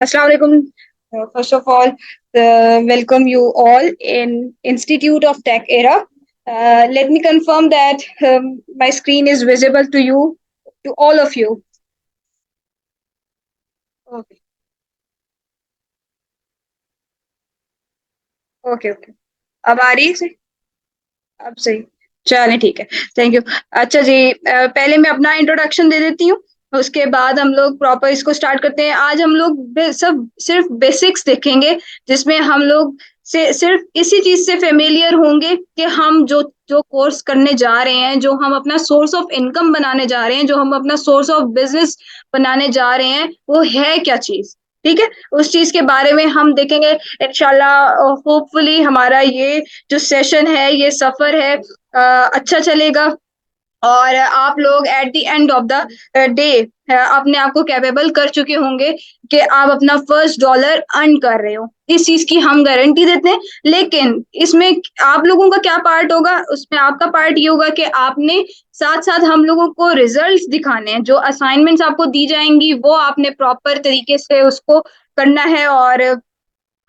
Assalamu alaikum. First of all, welcome you all in Institute of Tech Era. Let me confirm that my screen is visible to you, to all of you. Okay, okay, okay. अब आ रही है? अब सही। चलें ठीक है। Thank you. अच्छा जी, पहले मैं अपना इंट्रोडक्शन दे देती हूँ, उसके बाद हम लोग प्रॉपर इसको स्टार्ट करते हैं। आज हम लोग सब सिर्फ बेसिक्स देखेंगे, जिसमें हम लोग से सिर्फ इसी चीज से फेमिलियर होंगे कि हम जो जो कोर्स करने जा रहे हैं, जो हम अपना सोर्स ऑफ इनकम बनाने जा रहे हैं, जो हम अपना सोर्स ऑफ बिजनेस बनाने जा रहे हैं, वो है क्या चीज। ठीक है, उस चीज के बारे में हम देखेंगे इंशाल्लाह। होपफुली हमारा ये जो सेशन है, ये सफर है, अच्छा चलेगा और आप लोग at the end of the day अपने आप को कैपेबल कर चुके होंगे कि आप अपना फर्स्ट डॉलर अर्न कर रहे हो। इस चीज की हम गारंटी देते हैं। लेकिन इसमें आप लोगों का क्या पार्ट होगा, उसमें आपका पार्ट ये होगा कि आपने साथ साथ हम लोगों को रिजल्ट्स दिखाने हैं। जो असाइनमेंट्स आपको दी जाएंगी वो आपने प्रॉपर तरीके से उसको करना है और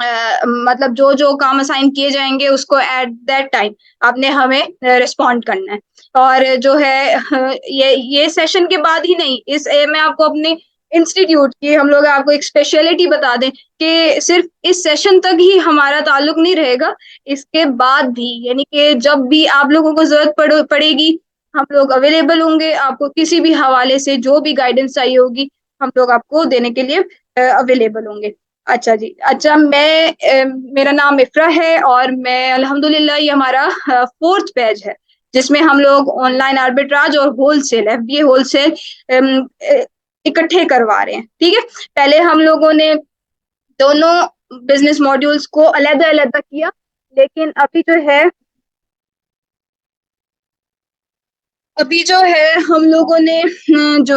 मतलब जो जो काम असाइन किए जाएंगे उसको एट दैट टाइम आपने हमें रिस्पॉन्ड करना है। और जो है ये सेशन के बाद ही नहीं, मैं आपको अपने इंस्टीट्यूट की हम लोग आपको एक स्पेशलिटी बता दें कि सिर्फ इस सेशन तक ही हमारा ताल्लुक नहीं रहेगा। इसके बाद भी, यानी कि जब भी आप लोगों को जरूरत पड़ेगी, हम लोग अवेलेबल होंगे। आपको किसी भी हवाले से जो भी गाइडेंस चाहिए होगी, हम लोग आपको देने के लिए अवेलेबल होंगे। अच्छा जी। अच्छा, मेरा नाम इफ्रा है और मैं अल्हम्दुलिल्लाह ये हमारा फोर्थ बैच है, जिसमें हम लोग ऑनलाइन आर्बिट्राज और होलसेल एफबीए होलसेल इकट्ठे करवा रहे हैं। ठीक है, पहले हम लोगों ने दोनों बिजनेस मॉड्यूल्स को अलग अलग किया, लेकिन अभी जो है हम लोगों ने जो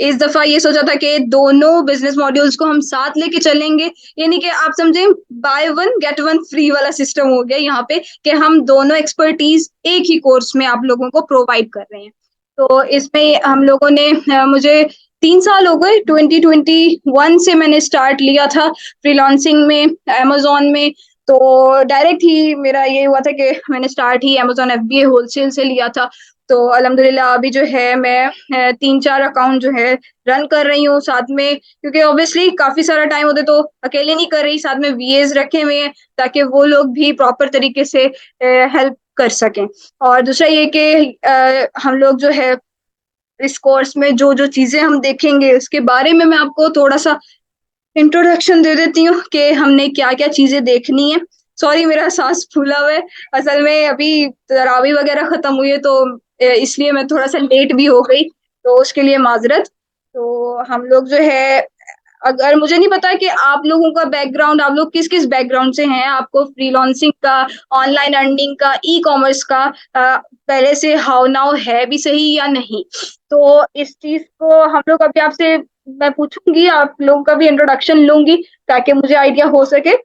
इस दफा ये सोचा था कि दोनों बिजनेस मॉड्यूल्स को हम साथ लेके चलेंगे। यानी कि आप समझे, by one get one free वाला सिस्टम हो गया यहाँ पे, कि हम दोनों एक्सपर्टीज एक ही कोर्स में आप लोगों को प्रोवाइड कर रहे हैं। तो इसमें हम लोगों ने मुझे 3 साल हो गए, 2021 से मैंने स्टार्ट लिया था फ्रीलांसिंग में, अमेजोन में। तो डायरेक्ट ही मेरा ये हुआ था कि मैंने स्टार्ट ही अमेजोन एफबीए होलसेल से लिया था। तो अल्हम्दुलिल्लाह अभी जो है मैं 3-4 अकाउंट जो है रन कर रही हूँ साथ में, क्योंकि ऑब्वियसली काफी सारा टाइम होता है तो अकेले नहीं कर रही, साथ में वीएस रखे हुए हैं ताकि वो लोग भी प्रॉपर तरीके से हेल्प कर सकें। और दूसरा ये कि हम लोग जो है इस कोर्स में जो जो चीजें हम देखेंगे उसके बारे में मैं आपको थोड़ा सा इंट्रोडक्शन दे देती हूँ कि हमने क्या क्या चीजें देखनी है। सॉरी, मेरा सांस फूला हुआ है। असल में अभी तरावी वगैरह खत्म हुई है, तो इसलिए मैं थोड़ा सा लेट भी हो गई, तो उसके लिए माजरत। तो हम लोग जो है, अगर मुझे नहीं पता कि आप लोगों का बैकग्राउंड, आप लोग किस किस बैकग्राउंड से हैं, आपको फ्रीलांसिंग का, ऑनलाइन अर्निंग का, ई कॉमर्स का पहले से हाउ नाउ है भी सही या नहीं। तो इस चीज को हम लोग अभी आपसे मैं पूछूंगी, आप लोगों का भी इंट्रोडक्शन लूंगी ताकि मुझे आइडिया हो सके।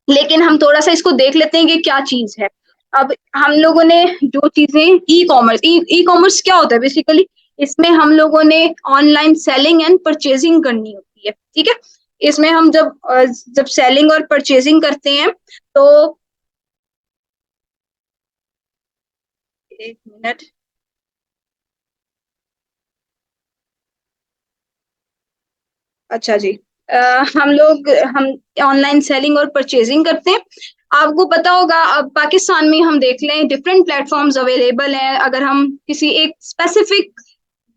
लेकिन हम थोड़ा सा इसको देख लेते हैं कि क्या चीज है। अब हम लोगों ने जो चीजें, ई कॉमर्स क्या होता है बेसिकली, इसमें हम लोगों ने ऑनलाइन सेलिंग एंड परचेजिंग करनी होती है। ठीक है, इसमें हम जब सेलिंग और परचेजिंग करते हैं तो, एक मिनट। अच्छा जी। हम ऑनलाइन सेलिंग और परचेजिंग करते हैं। आपको पता होगा, अब पाकिस्तान में हम देख लें, डिफरेंट प्लेटफॉर्म्स अवेलेबल हैं। अगर हम किसी एक स्पेसिफिक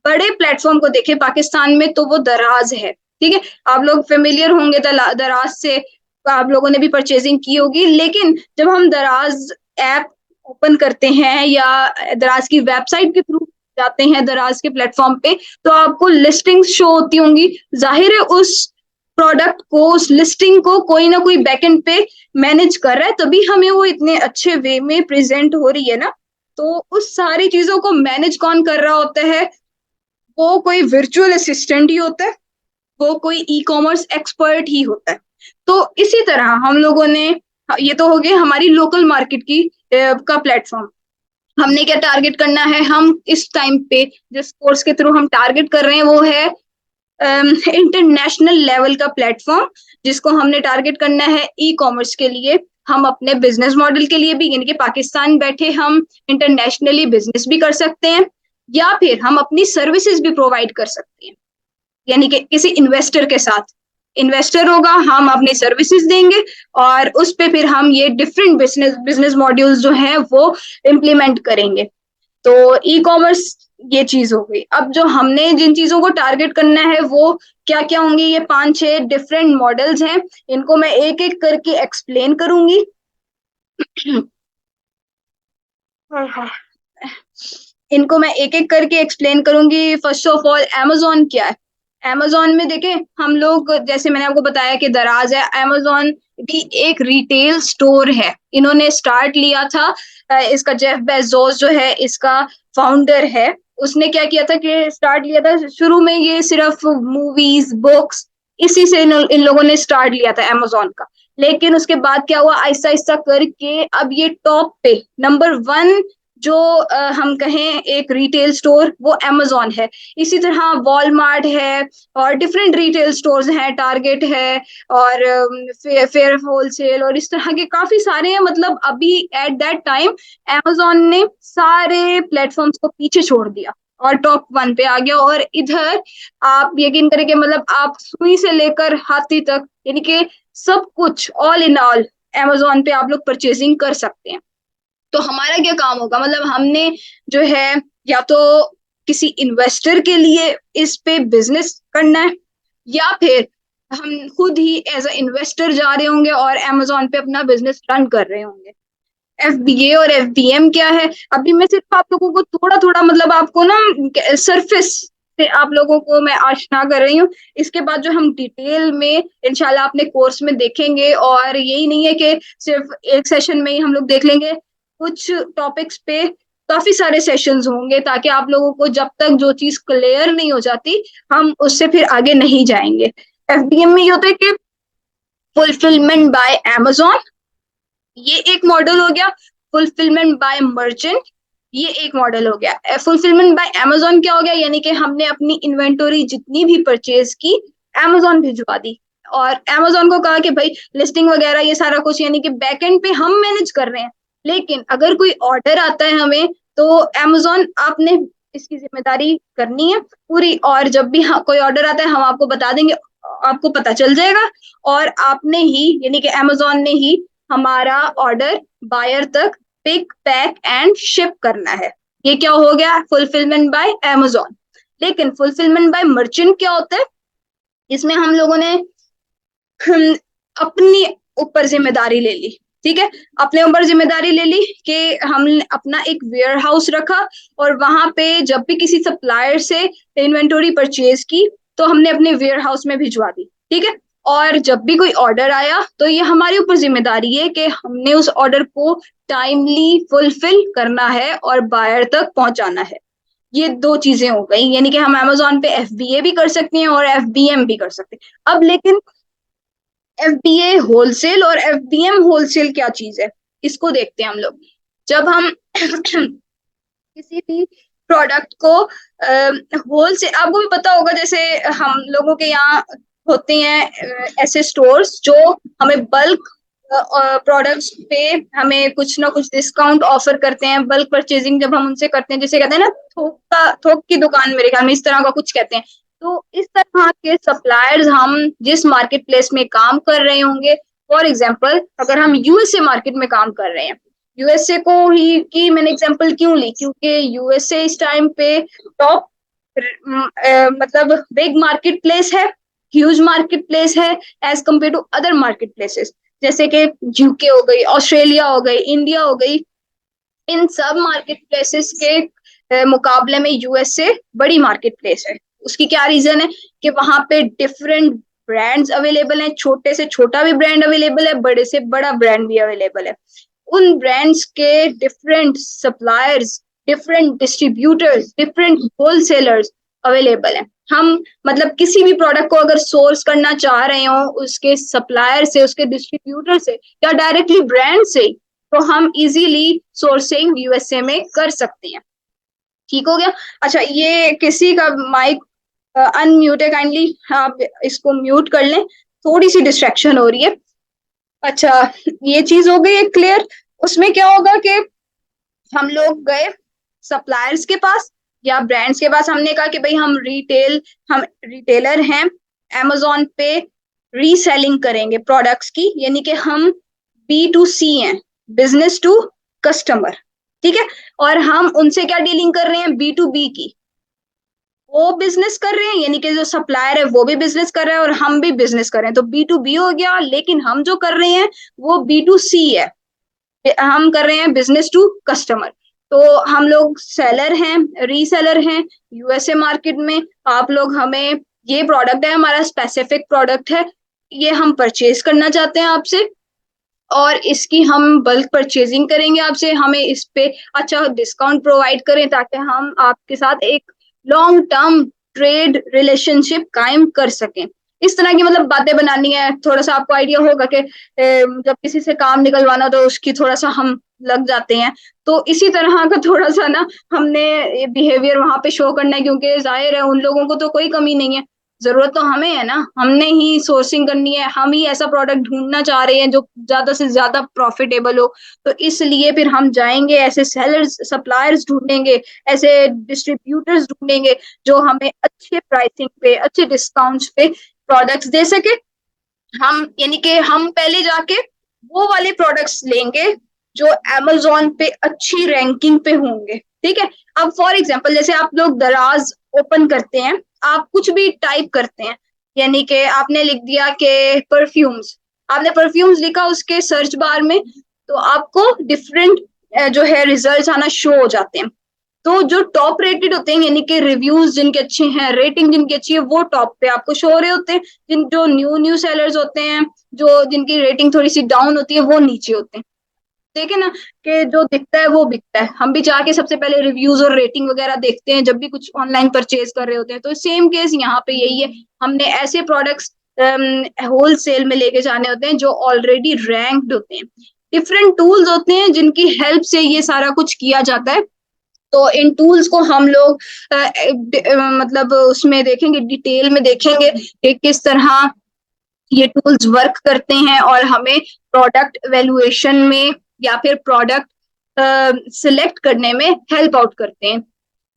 बड़े प्लेटफॉर्म को देखें पाकिस्तान में, तो वो दराज है। ठीक है, आप लोग फेमिलियर होंगे दराज से, तो आप लोगों ने भी परचेजिंग की होगी। लेकिन जब हम दराज ऐप ओपन करते हैं या दराज की वेबसाइट के थ्रू जाते हैं दराज के प्लेटफॉर्म पे, तो आपको लिस्टिंग्स शो होती होंगी। जाहिर है उस प्रोडक्ट को, उस लिस्टिंग को कोई ना कोई बैकएंड पे मैनेज कर रहा है, तभी हमें वो इतने अच्छे वे में प्रेजेंट हो रही है ना। तो उस सारी चीजों को मैनेज कौन कर रहा होता है, वो कोई वर्चुअल असिस्टेंट ही होता है, वो कोई ई कॉमर्स एक्सपर्ट ही होता है। तो इसी तरह हम लोगों ने, ये तो हो गया हमारी लोकल मार्केट की का प्लेटफॉर्म। हमने क्या टारगेट करना है, हम इस टाइम पे जिस कोर्स के थ्रू हम टारगेट कर रहे हैं वो है इंटरनेशनल लेवल का प्लेटफॉर्म जिसको हमने टारगेट करना है ई कॉमर्स के लिए। हम अपने बिजनेस मॉडल के लिए भी, यानी कि पाकिस्तान बैठे हम इंटरनेशनली बिजनेस भी कर सकते हैं, या फिर हम अपनी सर्विसेज भी प्रोवाइड कर सकते हैं, यानी कि किसी इन्वेस्टर के साथ। इन्वेस्टर होगा, हम अपनी सर्विसेज देंगे, और उस पे फिर हम ये डिफरेंट बिजनेस बिजनेस मॉड्यूल्स जो हैं वो इम्प्लीमेंट करेंगे। तो ई कॉमर्स ये चीज हो गई। अब जो हमने जिन चीजों को टारगेट करना है वो क्या क्या होंगी, ये 5-6 डिफरेंट मॉडल्स हैं। इनको मैं एक एक करके एक्सप्लेन करूंगी। इनको मैं एक एक करके एक्सप्लेन करूंगी। फर्स्ट ऑफ ऑल, amazon क्या है? amazon में देखें, हम लोग जैसे मैंने आपको बताया कि दराज है, amazon भी एक रिटेल स्टोर है। इन्होंने स्टार्ट लिया था, इसका जेफ बेजोस जो है इसका फाउंडर है, उसने क्या किया था कि स्टार्ट लिया था शुरू में ये सिर्फ मूवीज बुक्स इसी से इन लोगों ने स्टार्ट लिया था amazon का। लेकिन उसके बाद क्या हुआ, आहिस्ता आहिस्ता करके अब ये टॉप पे नंबर 1 जो हम कहें एक रिटेल स्टोर वो amazon है। इसी तरह वॉलमार्ट है, और डिफरेंट रिटेल स्टोर्स हैं, टारगेट है, और फेयर होलसेल, और इस तरह के काफी सारे हैं। मतलब अभी एट दैट टाइम amazon ने सारे प्लेटफॉर्म्स को पीछे छोड़ दिया और टॉप 1 पे आ गया। और इधर आप यकीन करें कि मतलब आप सुई से लेकर हाथी तक, यानी कि सब कुछ ऑल इन ऑल amazon पे आप लोग परचेजिंग कर सकते हैं। तो हमारा क्या काम होगा, मतलब हमने जो है या तो किसी इन्वेस्टर के लिए इस पे बिजनेस करना है, या फिर हम खुद ही एज अ इन्वेस्टर जा रहे होंगे और amazon पे अपना बिजनेस रन कर रहे होंगे। FBA और FBM क्या है, अभी मैं सिर्फ आप लोगों को थोड़ा थोड़ा मतलब आपको ना सरफेस से आप लोगों को मैं आशना कर रही हूँ। इसके बाद जो हम डिटेल में इंशाल्लाह अपने कोर्स में देखेंगे, और यही नहीं है कि सिर्फ एक सेशन में ही हम लोग देख लेंगे, कुछ टॉपिक्स पे काफी सारे सेशंस होंगे, ताकि आप लोगों को जब तक जो चीज क्लियर नहीं हो जाती हम उससे फिर आगे नहीं जाएंगे। FBM में ये होता है कि फुलफिलमेंट बाय amazon, ये एक मॉडल हो गया। फुलफिलमेंट बाय मर्चेंट, ये एक मॉडल हो गया। फुलफिलमेंट बाय amazon क्या हो गया, यानी कि हमने अपनी इन्वेंटोरी जितनी भी परचेज की amazon भिजवा दी, और amazon को कहा कि भाई लिस्टिंग वगैरह ये सारा कुछ यानी कि बैकएंड पे हम मैनेज कर रहे हैं। लेकिन अगर कोई ऑर्डर आता है हमें, तो amazon आपने इसकी जिम्मेदारी करनी है पूरी, और जब भी कोई ऑर्डर आता है हम आपको बता देंगे, आपको पता चल जाएगा, और आपने ही यानी कि amazon ने ही हमारा ऑर्डर बायर तक पिक पैक एंड शिप करना है। ये क्या हो गया, फुलफिलमेंट बाय amazon। लेकिन फुलफिलमेंट बाय मर्चेंट क्या होता है, इसमें हम लोगों ने अपनी ऊपर जिम्मेदारी ले ली। ठीक है, अपने ऊपर जिम्मेदारी ले ली कि हमने अपना एक वेयर हाउस रखा, और वहां पे जब भी किसी सप्लायर से इन्वेंटोरी परचेज की तो हमने अपने वेयर हाउस में भिजवा दी। ठीक है, और जब भी कोई ऑर्डर आया तो ये हमारे ऊपर जिम्मेदारी है कि हमने उस ऑर्डर को टाइमली फुलफिल करना है और बायर तक पहुंचाना है। ये 2 चीजें हो गई, यानी कि हम amazon पे FBA भी कर सकते हैं और FBM भी कर सकते हैं। अब लेकिन FBA होलसेल और FBM होलसेल क्या चीज है, इसको देखते हैं हम लोग। जब हम किसी भी प्रोडक्ट को होलसेल, आपको भी पता होगा जैसे हम लोगों के यहाँ होते हैं ऐसे स्टोर्स जो हमें बल्क प्रोडक्ट्स पे हमें कुछ ना कुछ डिस्काउंट ऑफर करते हैं। बल्क परचेजिंग जब हम उनसे करते हैं, जैसे कहते हैं ना थोक की दुकान, मेरे ख्याल में इस तरह का कुछ कहते हैं। तो इस तरह के सप्लायर्स हम जिस मार्केट प्लेस में काम कर रहे होंगे, फॉर एग्जाम्पल अगर हम USA मार्केट में काम कर रहे हैं, USA को ही की मैंने एग्जांपल क्यों ली, क्योंकि USA इस टाइम पे टॉप मतलब बिग मार्केट प्लेस है, ह्यूज मार्केट प्लेस है as compare to other market places, जैसे कि UK हो गई, ऑस्ट्रेलिया हो गई, इंडिया हो गई। इन सब मार्केट प्लेसेस के मुकाबले में USA बड़ी मार्केट प्लेस है। उसकी क्या रीजन है कि वहां पे डिफरेंट ब्रांड्स अवेलेबल हैं, छोटे से छोटा भी ब्रांड अवेलेबल है, बड़े से बड़ा ब्रांड भी अवेलेबल है। उन ब्रांड्स के different suppliers, different distributors, different wholesalers available हैं। हम मतलब किसी भी प्रोडक्ट को अगर सोर्स करना चाह रहे हो उसके सप्लायर से, उसके डिस्ट्रीब्यूटर से, या डायरेक्टली ब्रांड से, तो हम इजीली सोर्सिंग USA में कर सकते हैं। ठीक हो गया। अच्छा, ये किसी का माइक अनम्यूट है, काइंडली आप इसको म्यूट कर लें, थोड़ी सी डिस्ट्रैक्शन हो रही है। अच्छा, ये चीज हो गई है क्लियर। उसमें क्या होगा कि हम लोग गए सप्लायर्स के पास या ब्रांड्स के पास, हमने कहा कि भाई हम रिटेलर हैं, amazon पे रीसेलिंग करेंगे प्रोडक्ट्स की, यानी कि हम B2C हैं, बिजनेस टू कस्टमर। ठीक है, और हम उनसे क्या डीलिंग कर रहे हैं, B2B की। वो बिजनेस कर रहे हैं, यानी कि जो सप्लायर है वो भी बिजनेस कर रहा है और हम भी बिजनेस कर रहे हैं, तो B2B हो गया। लेकिन हम जो कर रहे हैं वो B2C है, हम कर रहे हैं बिजनेस टू कस्टमर। तो हम लोग सेलर हैं, रीसेलर हैं यूएसए मार्केट में। आप लोग हमें, ये प्रोडक्ट है हमारा, स्पेसिफिक प्रोडक्ट है, ये हम परचेज करना चाहते हैं आपसे, और इसकी हम बल्क परचेजिंग करेंगे आपसे, हमें इस पे अच्छा डिस्काउंट प्रोवाइड करें ताकि हम आपके साथ एक लॉन्ग टर्म ट्रेड रिलेशनशिप कायम कर सकें। इस तरह की मतलब बातें बनानी है। थोड़ा सा आपको आइडिया होगा कि जब किसी से काम निकलवाना तो उसकी थोड़ा सा हम लग जाते हैं, तो इसी तरह का थोड़ा सा ना हमने बिहेवियर वहां पे शो करना है, क्योंकि जाहिर है उन लोगों को तो कोई कमी नहीं है, जरूरत तो हमें है ना, हमने ही सोर्सिंग करनी है, हम ही ऐसा प्रोडक्ट ढूंढना चाह रहे हैं जो ज्यादा से ज्यादा प्रॉफिटेबल हो। तो इसलिए फिर हम जाएंगे, ऐसे सेलर्स सप्लायर्स ढूंढेंगे, ऐसे डिस्ट्रीब्यूटर्स ढूंढेंगे जो हमें अच्छे प्राइसिंग पे, अच्छे डिस्काउंट्स पे प्रोडक्ट्स दे सके। हम यानी कि हम पहले जाके वो वाले प्रोडक्ट्स लेंगे जो अमेजोन पे अच्छी रैंकिंग पे होंगे। ठीक है, अब फॉर एग्जांपल जैसे आप लोग दराज ओपन करते हैं, आप कुछ भी टाइप करते हैं, यानी कि आपने लिख दिया कि परफ्यूम्स, आपने परफ्यूम्स लिखा उसके सर्च बार में, तो आपको डिफरेंट जो है रिजल्ट्स आना शो हो जाते हैं। तो जो टॉप रेटेड होते हैं, यानी कि रिव्यूज जिनके अच्छे हैं, रेटिंग जिनकी अच्छी है, वो टॉप पे आपको शो हो रहे होते हैं। जिन जो न्यू न्यू सेलर्स होते हैं, जो जिनकी रेटिंग थोड़ी सी डाउन होती है, वो नीचे होते हैं। देखे ना, कि जो दिखता है वो बिकता है। हम भी जाके सबसे पहले रिव्यूज और रेटिंग वगैरह देखते हैं जब भी कुछ ऑनलाइन परचेज कर रहे होते हैं, तो सेम केस यहाँ पे यही है। हमने ऐसे प्रोडक्ट्स होल सेल में लेके जाने होते हैं जो ऑलरेडी रैंक्ड होते हैं। डिफरेंट टूल्स होते हैं जिनकी हेल्प से ये सारा कुछ किया जाता है। तो इन टूल्स को हम लोग मतलब उसमें देखेंगे, डिटेल में देखेंगे कि किस तरह ये टूल्स वर्क करते हैं और हमें प्रोडक्ट वैल्यूएशन में या फिर प्रोडक्ट सिलेक्ट करने में हेल्प आउट करते हैं।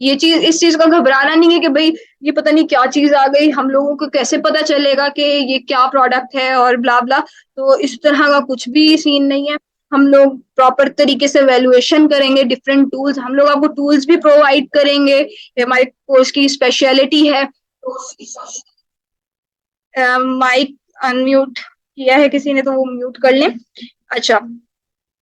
ये चीज, इस चीज का घबराना नहीं है कि भाई ये पता नहीं क्या चीज आ गई, हम लोगों को कैसे पता चलेगा कि ये क्या प्रोडक्ट है और ब्ला ब्ला। तो इस तरह का कुछ भी सीन नहीं है। हम लोग प्रॉपर तरीके से वैल्यूएशन करेंगे, डिफरेंट टूल्स, हम लोग आपको टूल्स भी प्रोवाइड करेंगे, हमारे कोर्स की स्पेशलिटी है। माइक अनम्यूट किया है किसी ने, तो वो म्यूट कर लें। अच्छा,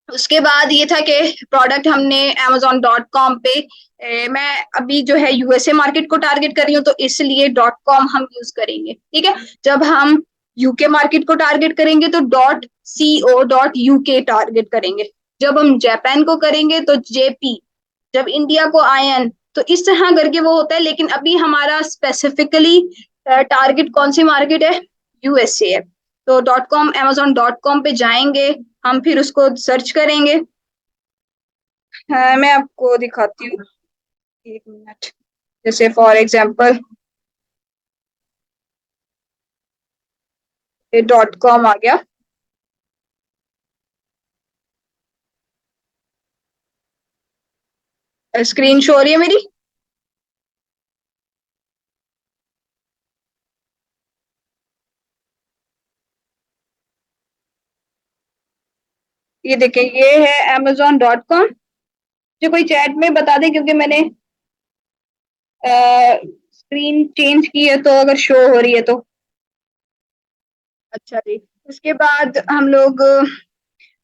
उसके बाद ये था कि प्रोडक्ट हमने amazon.com पे मैं अभी जो है यूएसए मार्केट को टारगेट कर रही हूँ, तो इसलिए .com हम यूज करेंगे। ठीक है, जब हम यूके मार्केट को टारगेट करेंगे तो .co.uk टारगेट करेंगे। जब हम जापान को करेंगे तो JP, जब इंडिया को आयन, तो इस तरह करके वो होता है। लेकिन अभी हमारा स्पेसिफिकली टारगेट कौन सी मार्केट है, यूएसए है। तो amazon.com पे जाएंगे हम, फिर उसको सर्च करेंगे। मैं आपको दिखाती हूँ, एक मिनट। जैसे फॉर एग्जांपल ये .com आ गया, स्क्रीन शो हो रही है मेरी। ये देखें, ये है amazon.com। जो कोई चैट में बता दे, क्योंकि मैंने स्क्रीन चेंज की है, तो अगर शो हो रही है तो। अच्छा जी, उसके बाद हम लोग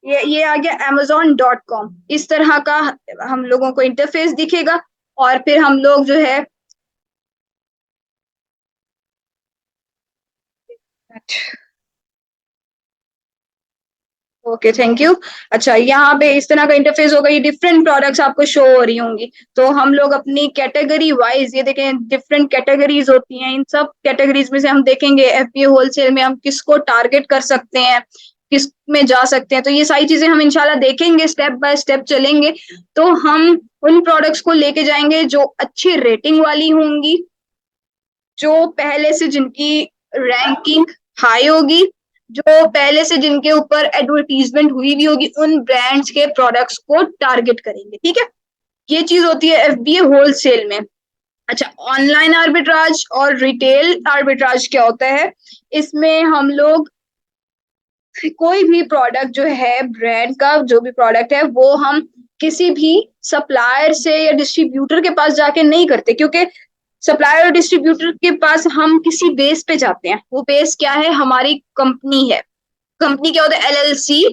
ये आ गया amazon.com। इस तरह का हम लोगों को इंटरफेस दिखेगा, और फिर हम लोग जो है, ओके थैंक यू। अच्छा, यहाँ पे इस तरह का इंटरफेस होगा, ये डिफरेंट प्रोडक्ट्स आपको शो हो रही होंगी। तो हम लोग अपनी कैटेगरी वाइज, ये देखें डिफरेंट कैटेगरीज होती हैं, इन सब कैटेगरीज में से हम देखेंगे एफपीओ होलसेल में हम किसको टारगेट कर सकते हैं, किस में जा सकते हैं। तो ये सारी चीजें हम इंशाल्लाह देखेंगे, स्टेप बाय स्टेप चलेंगे। तो हम उन प्रोडक्ट्स को लेके जाएंगे जो अच्छी रेटिंग वाली होंगी, जो पहले से जिनकी रैंकिंग हाई होगी, जो पहले से जिनके ऊपर एडवर्टीजमेंट हुई भी होगी, उन ब्रांड्स के प्रोडक्ट्स को टारगेट करेंगे। ठीक है, ये चीज होती है एफबीए होलसेल में। अच्छा, ऑनलाइन आर्बिट्राज और रिटेल आर्बिट्राज क्या होता है? इसमें हम लोग कोई भी प्रोडक्ट जो है, ब्रांड का जो भी प्रोडक्ट है, वो हम किसी भी सप्लायर से या डिस्ट्रीब्यूटर के पास जाके नहीं करते, क्योंकि सप्लायर और डिस्ट्रीब्यूटर के पास हम किसी बेस पे जाते हैं। वो बेस क्या है? हमारी कंपनी है। कंपनी क्या होता है? LLC,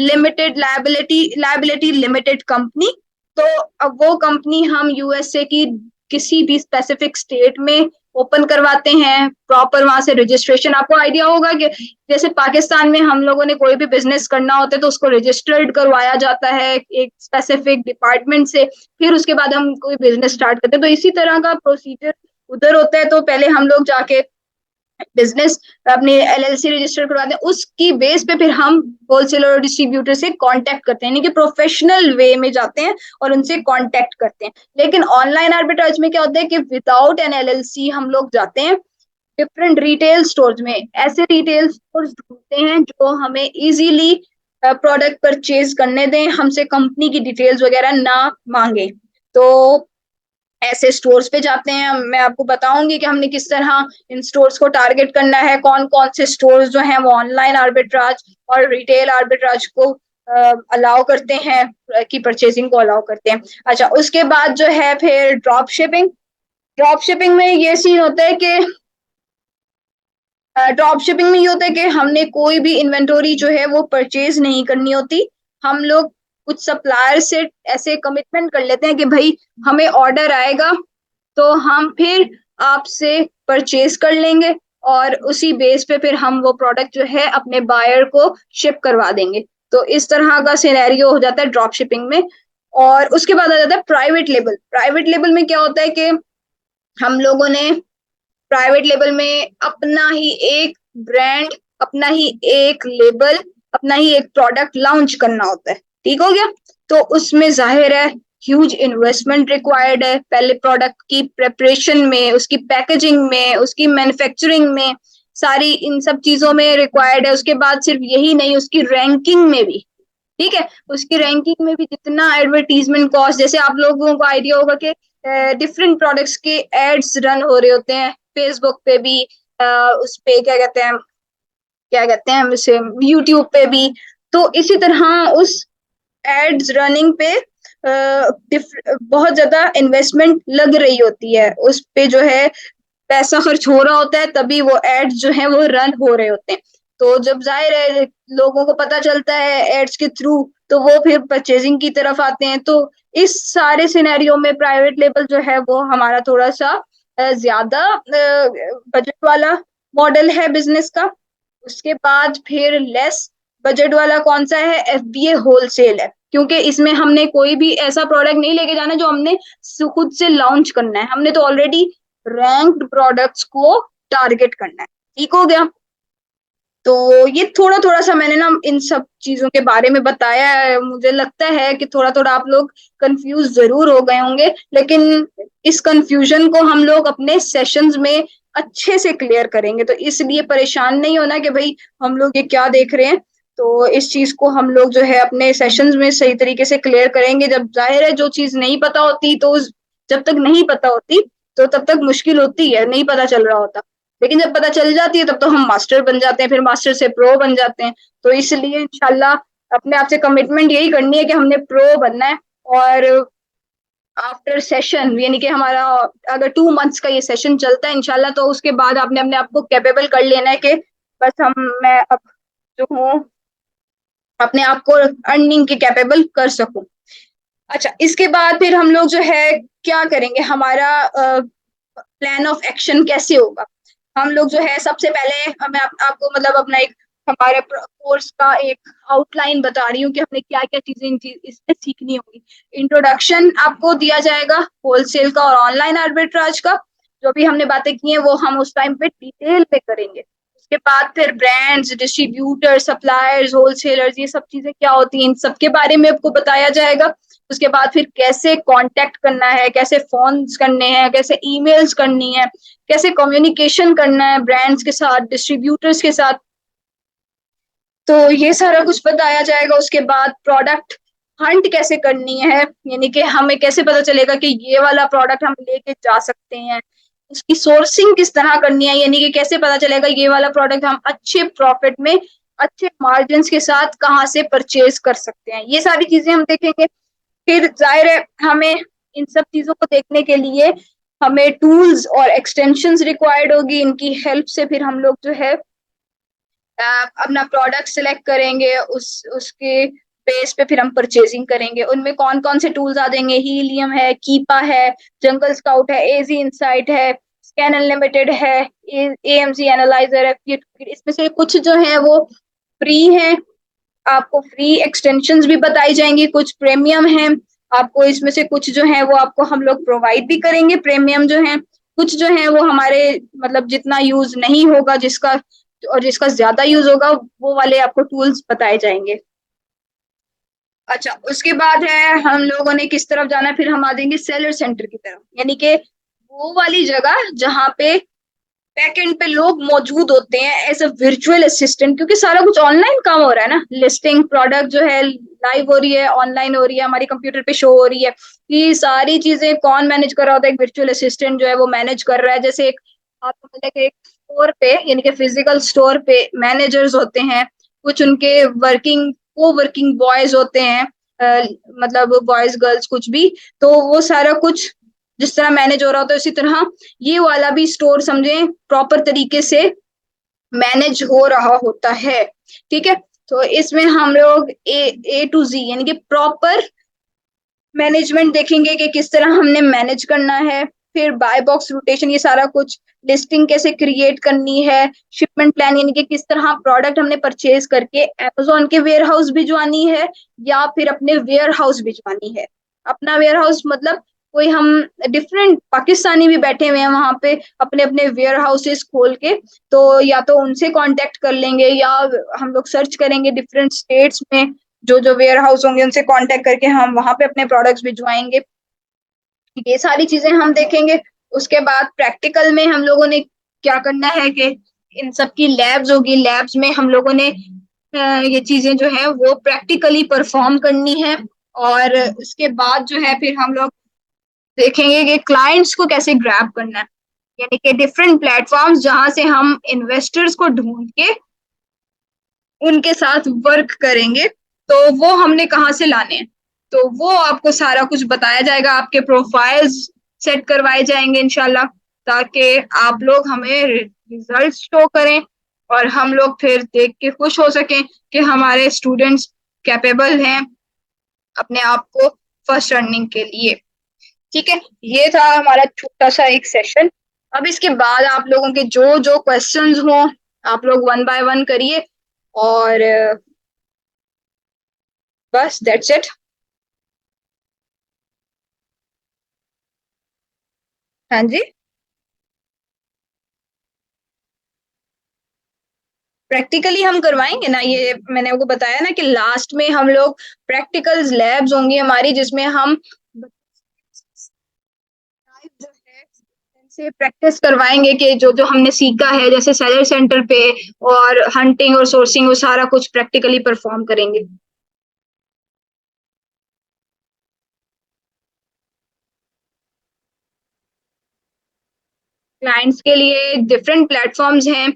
limited liability limited company. तो अब वो कंपनी हम यूएसए की किसी भी स्पेसिफिक स्टेट में ओपन करवाते हैं, प्रॉपर वहां से रजिस्ट्रेशन। आपको आइडिया होगा कि जैसे पाकिस्तान में हम लोगों ने कोई भी बिजनेस करना होता है तो उसको रजिस्टर्ड करवाया जाता है एक स्पेसिफिक डिपार्टमेंट से, फिर उसके बाद हम कोई बिजनेस स्टार्ट करते हैं। तो इसी तरह का प्रोसीजर उधर होता है। तो पहले हम लोग जाके बिजनेस अपनी एलएलसी रजिस्टर करवाते हैं, उसकी बेस पे फिर हम होलसेलर और डिस्ट्रीब्यूटर से कांटेक्ट करते हैं, यानी कि प्रोफेशनल वे में जाते हैं और उनसे कांटेक्ट करते हैं। लेकिन ऑनलाइन आर्बिट्राज में क्या होता है कि विदाउट एन एलएलसी हम लोग जाते हैं डिफरेंट रिटेल स्टोर्स में। ऐसे रिटेल स्टोर्स ढूंढते हैं जो हमें इजीली प्रोडक्ट परचेज करने दें, हमसे कंपनी की डिटेल्स वगैरह ना मांगे। तो ऐसे स्टोर्स पे जाते हैं। मैं आपको बताऊंगी कि हमने किस तरह इन स्टोर्स को टारगेट करना है, कौन कौन से स्टोर्स जो हैं वो ऑनलाइन आर्बिट्राज और रिटेल आर्बिट्राज को अलाउ करते हैं, कि परचेजिंग को अलाउ करते हैं। अच्छा, उसके बाद जो है फिर ड्रॉप शिपिंग। ड्रॉप शिपिंग में ये सीन होता है कि ड्रॉप शिपिंग में ये होता है कि हमने कोई भी इन्वेंटोरी जो है वो परचेज नहीं करनी होती। हम लोग कुछ सप्लायर से ऐसे कमिटमेंट कर लेते हैं कि भाई हमें ऑर्डर आएगा तो हम फिर आपसे परचेज कर लेंगे, और उसी बेस पे फिर हम वो प्रोडक्ट जो है अपने बायर को शिप करवा देंगे। तो इस तरह का सिनेरियो हो जाता है ड्रॉप शिपिंग में। और उसके बाद आ जाता है प्राइवेट लेबल। प्राइवेट लेबल में क्या होता है कि हम लोगों ने प्राइवेट लेबल में अपना ही एक ब्रांड, अपना ही एक लेबल, अपना ही एक प्रोडक्ट लॉन्च करना होता है। ठीक हो गया? तो उसमें जाहिर है ह्यूज इन्वेस्टमेंट रिक्वायर्ड है, पहले प्रोडक्ट की प्रेपरेशन में, उसकी पैकेजिंग में, उसकी मैन्युफैक्चरिंग में, सारी इन सब चीजों में रिक्वायर्ड है। उसके बाद सिर्फ यही नहीं, उसकी रैंकिंग में भी। ठीक है, उसकी रैंकिंग में भी जितना एडवर्टीजमेंट कॉस्ट, जैसे आप लोगों को आइडिया होगा कि डिफरेंट प्रोडक्ट्स के एड्स रन हो रहे होते हैं फेसबुक पे भी, उस पे क्या कहते हैं उसे, यूट्यूब पे भी। तो इसी तरह उस एड्स रनिंग पे बहुत ज्यादा इन्वेस्टमेंट लग रही होती है, उस पे जो है पैसा खर्च हो रहा होता है, तभी वो एड्स जो है वो रन हो रहे होते हैं। तो जब जाहिर है लोगों को पता चलता है एड्स के थ्रू, तो वो फिर परचेजिंग की तरफ आते हैं। तो इस सारे सिनेरियो में प्राइवेट लेबल जो है वो हमारा थोड़ा सा ज्यादा बजट वाला मॉडल है बिजनेस का। उसके बाद फिर लेस बजट वाला कौन सा है? एफबीए होलसेल है, क्योंकि इसमें हमने कोई भी ऐसा प्रोडक्ट नहीं लेके जाना जो हमने खुद से लॉन्च करना है, हमने तो ऑलरेडी रैंक्ड प्रोडक्ट्स को टारगेट करना है। ठीक हो गया? तो ये थोड़ा थोड़ा सा मैंने ना इन सब चीजों के बारे में बताया है। मुझे लगता है कि थोड़ा थोड़ा आप लोग कंफ्यूज जरूर हो गए होंगे, लेकिन इस कंफ्यूजन को हम लोग अपने सेशंस में अच्छे से क्लियर करेंगे। तो इसलिए परेशान नहीं होना कि भाई हम लोग ये क्या देख रहे हैं। तो इस चीज को हम लोग जो है अपने सेशंस में सही तरीके से क्लियर करेंगे। जब जाहिर है जो चीज नहीं पता होती, तो जब तक नहीं पता होती तो तब तक मुश्किल होती है, नहीं पता चल रहा होता। लेकिन जब पता चल जाती है तब तो हम मास्टर बन जाते हैं, फिर मास्टर से प्रो बन जाते हैं। तो इसलिए इंशाल्लाह अपने आप से कमिटमेंट यही करनी है कि हमने प्रो बनना है। और आफ्टर सेशन, यानी कि हमारा अगर 2 मंथ्स का ये सेशन चलता है इंशाल्लाह, तो उसके बाद आपने अपने आप को कैपेबल कर लेना है कि बस मैं अब जो हूँ अपने आप को अर्निंग के कैपेबल कर सकूं। अच्छा, इसके बाद फिर हम लोग जो है क्या करेंगे, हमारा प्लान ऑफ एक्शन कैसे होगा? हम लोग जो है सबसे पहले मैं आपको मतलब अपना एक हमारे कोर्स का एक आउटलाइन बता रही हूँ कि हमने क्या क्या चीजें इसमें सीखनी होगी। इंट्रोडक्शन आपको दिया जाएगा होलसेल का और ऑनलाइन आर्बिट्राज का। जो भी हमने बातें की हैं वो हम उस टाइम पे डिटेल पे करेंगे। उसके बाद फिर ब्रांड्स, डिस्ट्रीब्यूटर, सप्लायर्स, होलसेलर्स, ये सब चीजें क्या होती हैं इन सब के बारे में आपको बताया जाएगा। उसके बाद फिर कैसे कांटेक्ट करना है, कैसे फोन्स करने हैं, कैसे ईमेल्स करनी है, कैसे कम्युनिकेशन करना है ब्रांड्स के साथ, डिस्ट्रीब्यूटर्स के साथ। तो ये सारा कुछ बताया जाएगा। उसके बाद प्रोडक्ट हंट कैसे करनी है, यानी कि हमें कैसे पता चलेगा कि ये वाला प्रोडक्ट हम लेके जा सकते हैं। उसकी सोर्सिंग किस तरह करनी है, यानी कि कैसे पता चलेगा ये वाला प्रोडक्ट हम अच्छे प्रॉफिट में, अच्छे मार्जिन के साथ कहाँ से परचेज कर सकते हैं। ये सारी चीजें हम देखेंगे। फिर जाहिर है हमें इन सब चीजों को देखने के लिए हमें टूल्स और एक्सटेंशंस रिक्वायर्ड होगी। इनकी हेल्प से फिर हम लोग जो है अपना प्रोडक्ट सिलेक्ट करेंगे, उसके बेस पे फिर हम परचेजिंग करेंगे। उनमें कौन कौन से टूल्स आ जाएंगे, हीलियम है, कीपा है, जंगल स्काउट है, एजी इंसाइट है, स्कैन अनलिमिटेड है, एएमजी एनालाइजर है। इसमें से कुछ जो है वो फ्री है, आपको फ्री एक्सटेंशंस भी बताई जाएंगी, कुछ प्रीमियम है। आपको इसमें से कुछ जो है वो आपको हम लोग प्रोवाइड भी करेंगे प्रीमियम जो है, कुछ जो है वो हमारे मतलब जितना यूज नहीं होगा, जिसका और जिसका ज्यादा यूज होगा वो वाले आपको टूल्स बताए जाएंगे। अच्छा, उसके बाद है हम लोगों ने किस तरफ जाना है, फिर हम आ जाएंगे सेलर सेंटर की तरफ, यानी कि वो वाली जगह जहाँ पे बैकएंड पे लोग मौजूद होते हैं एज अ वर्चुअल असिस्टेंट, क्योंकि सारा कुछ ऑनलाइन काम हो रहा है ना। लिस्टिंग प्रोडक्ट जो है लाइव हो रही है, ऑनलाइन हो रही है, हमारी कंप्यूटर पे शो हो रही है। ये सारी चीजें कौन मैनेज कर रहा होता है, एक वर्चुअल असिस्टेंट जो है वो मैनेज कर रहा है। जैसे एक आपको मतलब कि एक स्टोर पे, यानी कि फिजिकल स्टोर पे मैनेजर्स होते हैं, कुछ उनके वर्किंग को वर्किंग बॉयज होते हैं, मतलब बॉयज गर्ल्स कुछ भी। तो वो सारा कुछ जिस तरह मैनेज हो रहा होता है उसी तरह ये वाला भी स्टोर समझे प्रॉपर तरीके से मैनेज हो रहा होता है। ठीक है, तो इसमें हम लोग ए टू जी यानी कि प्रॉपर मैनेजमेंट देखेंगे कि किस तरह हमने मैनेज करना है। फिर बाय बॉक्स रोटेशन, ये सारा कुछ, लिस्टिंग कैसे क्रिएट करनी है, शिपमेंट प्लान यानी कि किस तरह प्रोडक्ट हमने परचेज करके अमेजोन के वेयर हाउस भिजवानी है या फिर अपने वेयर हाउस भिजवानी है। अपना वेयर हाउस मतलब कोई हम डिफरेंट पाकिस्तानी भी बैठे हुए हैं वहां पे अपने अपने वेयर हाउसेस खोल के, तो या तो उनसे कांटेक्ट कर लेंगे या हम लोग सर्च करेंगे डिफरेंट स्टेट्स में जो जो वेयर हाउस होंगे उनसे कांटेक्ट करके हम वहां पे अपने प्रोडक्ट्स भिजवाएंगे। ये सारी चीजें हम देखेंगे। उसके बाद प्रैक्टिकल में हम लोगों ने क्या करना है कि इन सब की लैब्स होगी, लैब्स में हम लोगों ने ये चीजें जो है वो प्रैक्टिकली परफॉर्म करनी है। और उसके बाद जो है फिर हम लोग देखेंगे कि क्लाइंट्स को कैसे ग्रैब करना है, यानी कि डिफरेंट प्लेटफॉर्म्स जहां से हम इन्वेस्टर्स को ढूंढ के उनके साथ वर्क करेंगे, तो वो हमने कहाँ से लाने हैं। तो वो आपको सारा कुछ बताया जाएगा, आपके प्रोफाइल्स सेट करवाए जाएंगे इंशाल्लाह, ताकि आप लोग हमें रिजल्ट शो करें और हम लोग फिर देख के खुश हो सकें कि हमारे स्टूडेंट्स कैपेबल हैं अपने आप को फर्स्ट अर्निंग के लिए। ठीक है, ये था हमारा छोटा सा एक सेशन। अब इसके बाद आप लोगों के जो जो क्वेश्चंस हो आप लोग वन बाय वन करिए, और बस दैट्स इट। हाँ जी, प्रैक्टिकली हम करवाएंगे ना, ये मैंने आपको बताया ना कि लास्ट में हम लोग प्रैक्टिकल्स लैब्स होंगी हमारी, जिसमें हम जो है से प्रैक्टिस करवाएंगे कि जो जो हमने सीखा है, जैसे सेलर सेंटर पे और हंटिंग और सोर्सिंग, वो सारा कुछ प्रैक्टिकली परफॉर्म करेंगे। क्लाइंट्स के लिए डिफरेंट प्लेटफॉर्म्स हैं,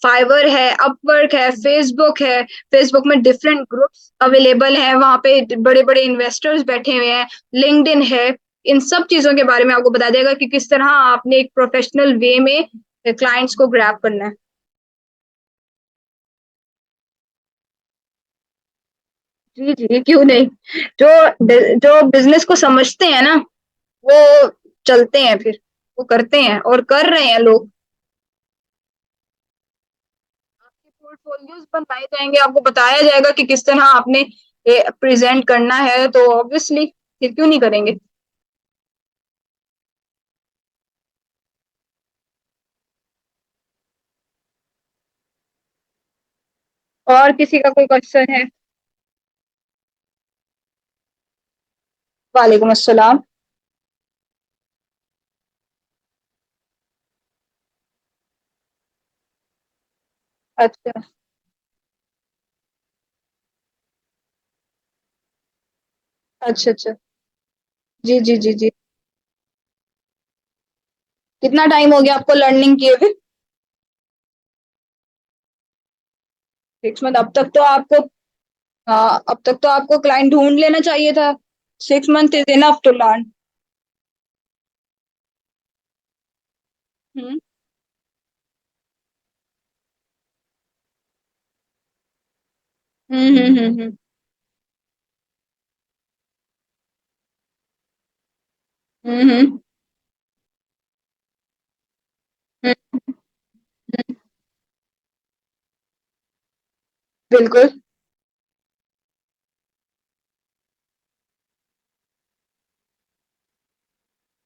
फाइवर है, अपवर्क है, फेसबुक है। फेसबुक में डिफरेंट ग्रुप्स अवेलेबल हैं, वहां पे बड़े बड़े इन्वेस्टर्स बैठे हुए हैं। लिंक्डइन है। इन सब चीजों के बारे में आपको बताया जाएगा कि किस तरह आपने एक प्रोफेशनल वे में क्लाइंट्स को ग्रैब करना है। जी जी, क्यों नहीं। जो जो बिजनेस को समझते हैं ना वो चलते हैं, फिर वो करते हैं और कर रहे हैं लोग। आपके पोर्टफोलियोज बनवाए जाएंगे, आपको बताया जाएगा कि किस तरह आपने प्रेजेंट करना है, तो ऑब्वियसली फिर क्यों नहीं करेंगे। और किसी का कोई क्वेश्चन है? वालेकुम अस्सलाम। अच्छा, अच्छा, अच्छा। जी, जी, जी, जी। कितना टाइम हो गया आपको लर्निंग किए हुए? 6 मंथ। अब तक तो आपको, हाँ, अब तक तो आपको क्लाइंट ढूँढ लेना चाहिए था। 6 month is enough to learn. हुँ। हुँ, हुँ, हुँ, हुँ। हुँ, हुँ। हुँ, हुँ। बिल्कुल।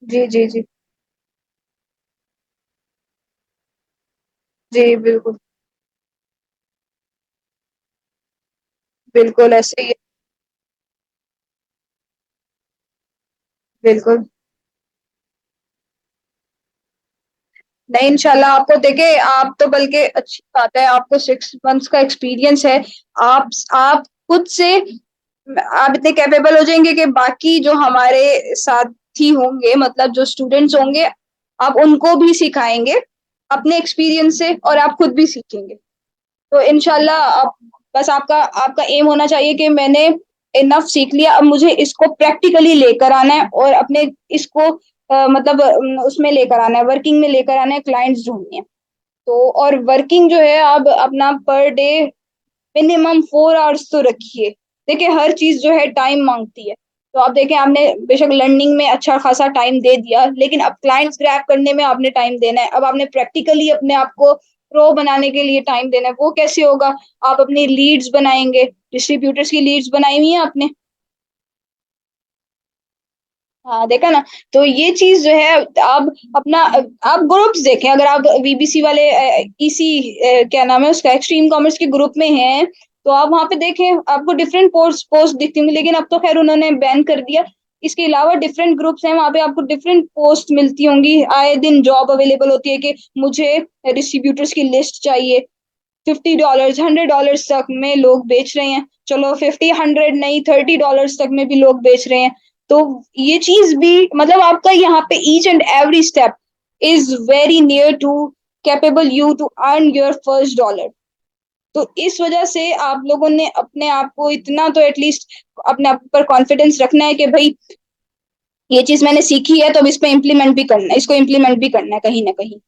जी, जी, जी। जी, बिल्कुल। बिल्कुल ऐसे ही है। बिल्कुल। नहीं, इंशाल्लाह आपको देखिए, आप तो बल्कि अच्छी बात है, आपको 6 मंथ्स का एक्सपीरियंस है। आप खुद से आप इतने कैपेबल हो जाएँगे कि बाकी जो हमारे साथी होंगे, मतलब जो स्टूडेंट्स होंगे, आप उनको भी सिखाएँगे अपने एक्सपीरियंस से, और आप खुद भी सीखेंगे। तो इंशाल्लाह आप, बस आपका आपका एम होना चाहिए कि मैंने इनफ सीख लिया, अब मुझे इसको प्रैक्टिकली लेकर आना है और अपने इसको मतलब उसमें लेकर आना है, वर्किंग में लेकर आना है, क्लाइंट्स ढूँढने हैं। तो और वर्किंग जो है, आप अपना पर डे मिनिमम 4 आवर्स तो रखिए। देखिए, हर चीज़ जो है टाइम माँगती है। तो आप देखें, आपने बेशक लर्निंग में अच्छा खासा टाइम दे दिया, लेकिन अब क्लाइंट्स ग्रैब करने में आपने टाइम देना है। अब आपने प्रैक्टिकली अपने आप को प्रो बनाने के लिए टाइम देना है। वो कैसे होगा? आप अपनी लीड्स बनाएँगे, डिस्ट्रीब्यूटर्स की लीड्स बनाई हुई हैं आपने? हाँ, देखा ना? तो ये चीज़ जो है, आप अपना आप ग्रुप्स देखें, अगर आप वीबीसी वाले क्या नाम है उसका, एक्सट्रीम कॉमर्स के ग्रुप में हैं, तो आप वहाँ पे देखें, आपको डिफरेंट पोस्ट पोस्ट दिखती होंगी, लेकिन अब तो ख़ैर उन्होंने बैन कर दिया। इसके अलावा डिफरेंट ग्रुप्स हैं, वहाँ पे आपको डिफरेंट पोस्ट मिलती होंगी, आए दिन जॉब अवेलेबल होती है कि मुझे डिस्ट्रीब्यूटर्स की लिस्ट चाहिए। $50, $100 तक में लोग बेच रहे हैं। चलो 50, 100 नहीं, $30 तक में भी लोग बेच रहे हैं। तो ये चीज़ भी, मतलब आपका यहाँ पे each and every step is very near to capable you to earn your first dollar. तो इस वजह से आप लोगों ने अपने आप को इतना तो एटलीस्ट अपने आप पर कॉन्फिडेंस रखना है कि भई ये चीज़ मैंने सीखी है, तो अब इस पे इम्प्लीमेंट भी करना है, इसको इम्प्लीमेंट भी करना है कहीं न कहीं।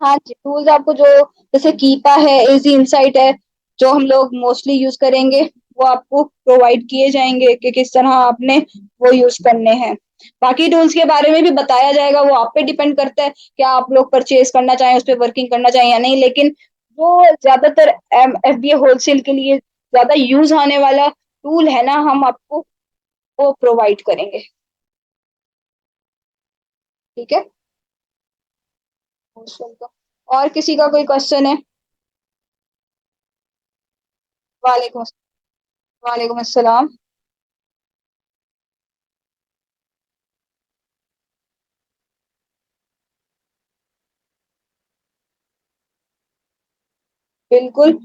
हाँ जी, टूल्स आपको जो, जैसे कीपा है, इजी इनसाइट है, जो हम लोग मोस्टली यूज करेंगे, वो आपको प्रोवाइड किए जाएंगे कि किस तरह आपने वो यूज करने हैं। बाकी टूल्स के बारे में भी बताया जाएगा, वो आप पे डिपेंड करता है कि आप लोग परचेज करना चाहें, उस पर वर्किंग करना चाहें या नहीं, लेकिन जो ज्यादातर एफबीए होलसेल के लिए ज्यादा यूज आने वाला टूल है ना, हम आपको वो प्रोवाइड करेंगे। ठीक है। और किसी का कोई क्वेश्चन है? वालेकुम, वालेकुम अस्सलाम। बिल्कुल,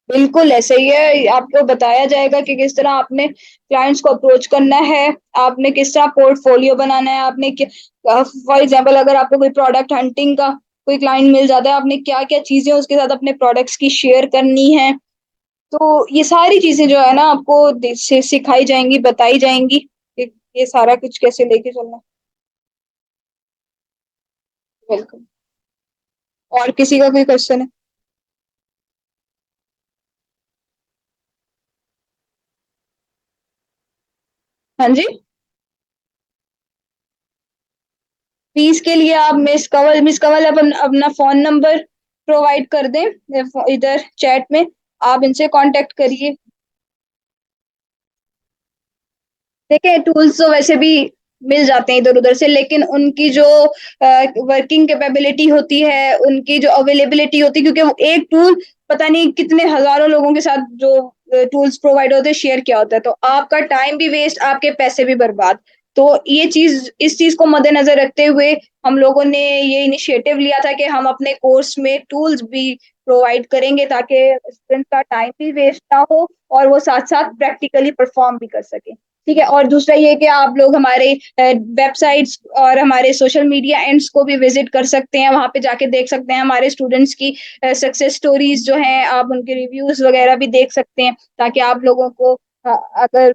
बिल्कुल ऐसा ही है। आपको बताया जाएगा कि किस तरह आपने क्लाइंट्स को अप्रोच करना है, आपने किस तरह पोर्टफोलियो बनाना है, आपने फॉर एग्जांपल अगर आपको कोई प्रोडक्ट हंटिंग का कोई क्लाइंट मिल जाता है, आपने क्या-क्या चीज़ें उसके साथ अपने प्रोडक्ट्स की शेयर करनी है। तो ये सारी चीज़ें जो है ना, आपको सिखाई जाएँगी, बताई जाएँगी कि ये सारा कुछ कैसे लेके चलना है। बिल्कुल। और किसी का कोई क्वेश्चन है? हाँ जी? फीस के लिए आप मिस कंवल अपना फ़ोन नंबर प्रोवाइड कर दें इधर चैट में, आप इनसे कॉन्टैक्ट करिए। देखिए, टूल्स तो वैसे भी मिल जाते हैं इधर-उधर से, लेकिन उनकी जो वर्किंग कैपेबिलिटी होती है, उनकी जो अवेलेबिलिटी होती है, क्योंकि वो एक टूल पता नहीं कितने हज़ारों लोगों के साथ जो टूल्स प्रोवाइड होते हैं शेयर किया होता है, तो आपका टाइम भी वेस्ट, आपके पैसे भी बर्बाद। तो ये चीज़ इस चीज़ को मद्देनज़र रखते हुए हम लोगों ने ये इनिशिएटिव लिया था कि हम अपने कोर्स में टूल्स भी प्रोवाइड करेंगे ताकि स्टूडेंट का टाइम भी वेस्ट ना हो और वो साथ-साथ प्रैक्टिकली परफॉर्म भी कर सकें। ठीक है, और दूसरा ये कि आप लोग हमारे वेबसाइट्स और हमारे सोशल मीडिया एंड्स को भी विजिट कर सकते हैं, वहाँ पे जाके देख सकते हैं हमारे स्टूडेंट्स की सक्सेस स्टोरीज जो हैं, आप उनके रिव्यूज वगैरह भी देख सकते हैं, ताकि आप लोगों को अगर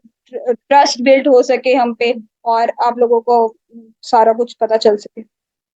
ट्रस्ट बिल्ड हो सके हम पे और आप लोगों को सारा कुछ पता चल सके।